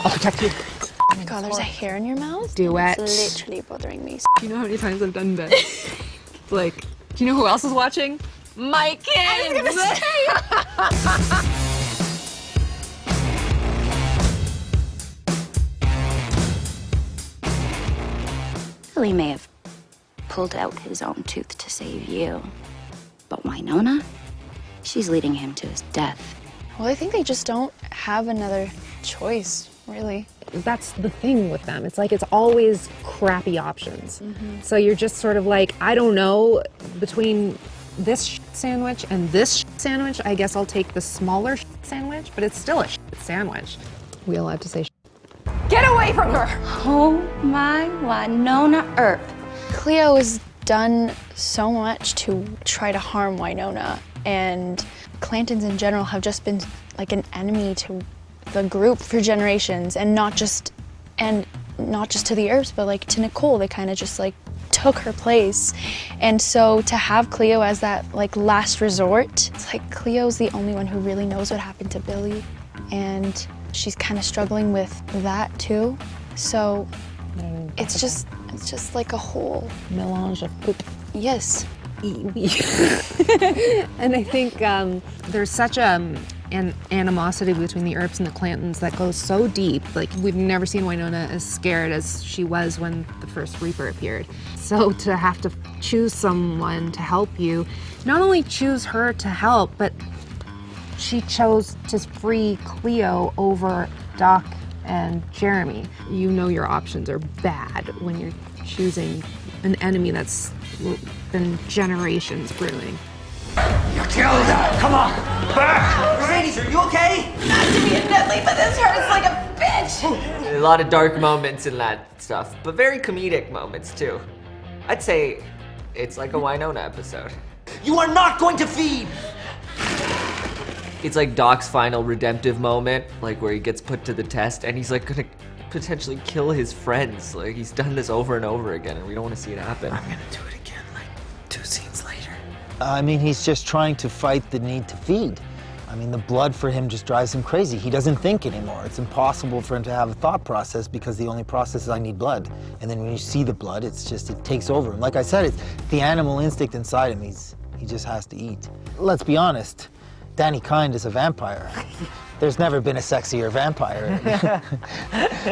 I'll protect you. Oh my god, there's a hair in your mouth? Do it. It's literally bothering me. Do you know how many times I've done this? It's like, do you know who else is watching? My kids! I was gonna say. Well, he may have pulled out his own tooth to save you. But Wynonna, she's leading him to his death. Well, I think they just don't have another choice, really. That's the thing with them. It's like it's always crappy options. So you're just sort of like, I don't know, between this sandwich and this sandwich, I guess I'll take the smaller sandwich, but it's still a sandwich. We allowed to say Get away from her! Oh my Wynonna Earp. Cleo has done so much to try to harm Wynonna, and Clantons in general have just been like an enemy to the group for generations, and not just to the Earps, but like to Nicole. They kind of just like took her place. And so to have Cleo as that like last resort, it's like Cleo's the only one who really knows what happened to Billy, and she's kind of struggling with that too. So it's just like a whole melange of poop. Yes. And I think there's such an animosity between the Earps and the Clantons that goes so deep. Like, we've never seen Wynonna as scared as she was when the first Reaper appeared. So to have to choose someone to help you, not only choose her to help, but she chose to free Cleo over Doc and Jeremy. You know your options are bad when you're choosing an enemy that's been generations brewing. You killed her! Come on! Back! Mercedes, are you okay? Not to be a Dudley, but this hurts like a bitch! A lot of dark moments in that stuff, but very comedic moments too. I'd say it's like a Wynonna episode. You are not going to feed! It's like Doc's final redemptive moment, like where he gets put to the test and he's like gonna potentially kill his friends. Like, he's done this over and over again and we don't want to see it happen. I'm gonna do it again, like 2 scenes later. I mean, he's just trying to fight the need to feed. I mean, the blood for him just drives him crazy. He doesn't think anymore. It's impossible for him to have a thought process because the only process is I need blood. And then when you see the blood, it's just, it takes over him. Like I said, it's the animal instinct inside him. He just has to eat. Let's be honest. Danny Kind is a vampire. There's never been a sexier vampire.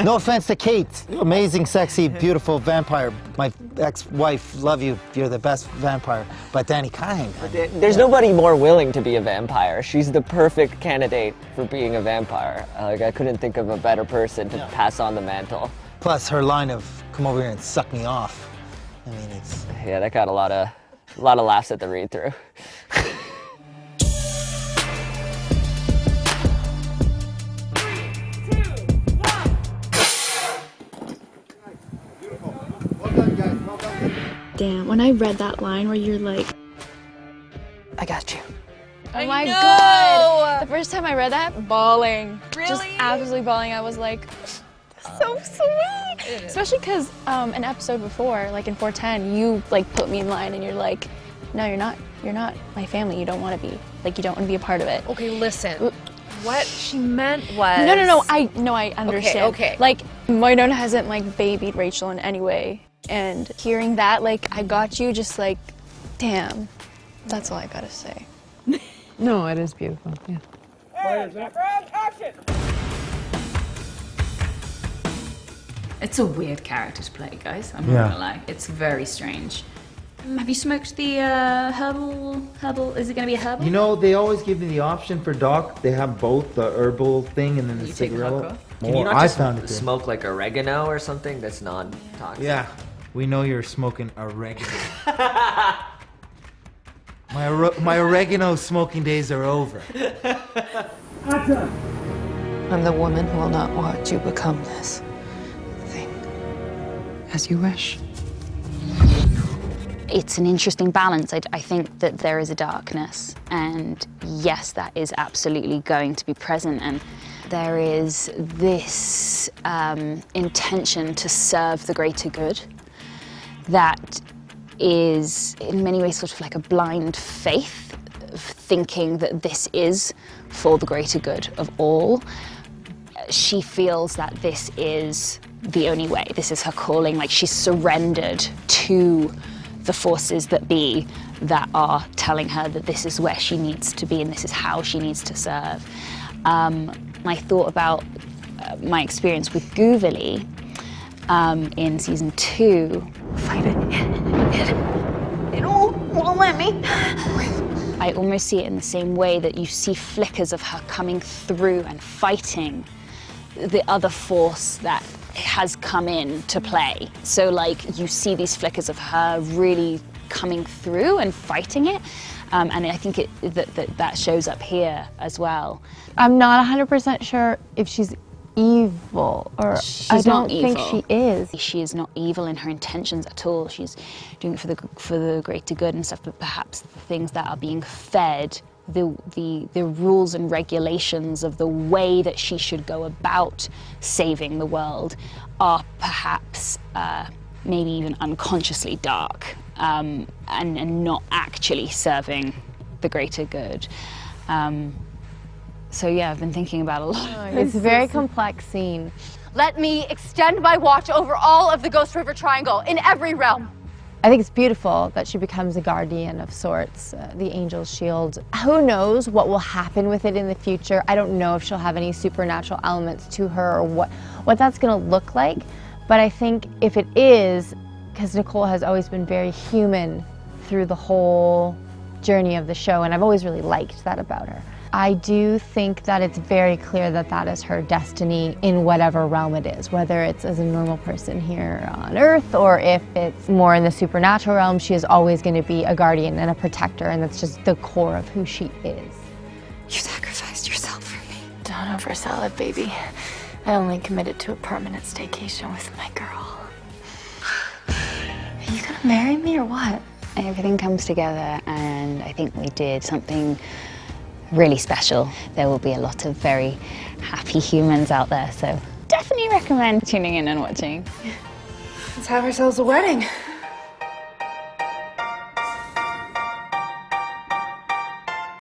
No offense to Kate, amazing, sexy, beautiful vampire. My ex-wife, love you, you're the best vampire. But Danny Kind. There's nobody more willing to be a vampire. She's the perfect candidate for being a vampire. Like, I couldn't think of a better person to pass on the mantle. Plus her line of, come over here and suck me off. I mean, it's... Yeah, that got a lot of laughs at the read-through. Damn, when I read that line where you're like, I got you. oh my god! The first time I read that, bawling. Really? Just absolutely bawling. I was like, so sweet! Especially because an episode before, like in 410, you like put me in line and you're like, no, you're not my family. You don't want to be. Like, you don't want to be a part of it. Okay, listen. What she meant was... No, I understand. Okay. Like, Wynonna hasn't like babied Rachel in any way. And hearing that, like, I got you, just like, damn. That's all I gotta say. No, it is beautiful, yeah. It's a weird character to play, guys. I'm not gonna lie. It's very strange. Have you smoked the herbal? Is it gonna be a herbal? You know, they always give me the option for Doc. They have both the herbal thing and then the cigarette. Can you not just smoke like oregano or something that's non-toxic? Yeah, we know you're smoking oregano. my oregano smoking days are over. I'm the woman who will not watch you become this thing. As you wish. It's an interesting balance. I think that there is a darkness, and yes, that is absolutely going to be present, and there is this intention to serve the greater good that is in many ways sort of like a blind faith of thinking that this is for the greater good of all. she feels that this is the only way. This is her calling. Like, she's surrendered to the forces that be that are telling her that this is where she needs to be and this is how she needs to serve. I thought about my experience with Goovily in season 2. Fight it. It won't let me. I almost see it in the same way that you see flickers of her coming through and fighting the other force that has come in to play. So like you see these flickers of her really coming through and fighting it. And I think that shows up here as well. I'm not 100% sure if she's evil, or I don't think she is. She is not evil in her intentions at all. She's doing it for the greater good and stuff, but perhaps the things that are being fed, the rules and regulations of the way that she should go about saving the world are perhaps maybe even unconsciously dark, and not actually serving the greater good. So yeah, I've been thinking about a lot. It's a very complex scene. Let me extend my watch over all of the Ghost River Triangle in every realm. I think it's beautiful that she becomes a guardian of sorts, the Angel's Shield. Who knows what will happen with it in the future? I don't know if she'll have any supernatural elements to her or what that's gonna look like. But I think if it is, because Nicole has always been very human through the whole journey of the show, and I've always really liked that about her. I do think that it's very clear that that is her destiny in whatever realm it is, whether it's as a normal person here on Earth or if it's more in the supernatural realm. She is always going to be a guardian and a protector, and that's just the core of who she is. You sacrificed yourself for me. Don't oversell it, baby. I only committed to a permanent staycation with my girl. Are you gonna marry me or what? Everything comes together, and I think we did something really special. There will be a lot of very happy humans out there, so definitely recommend tuning in and watching. Let's have ourselves a wedding.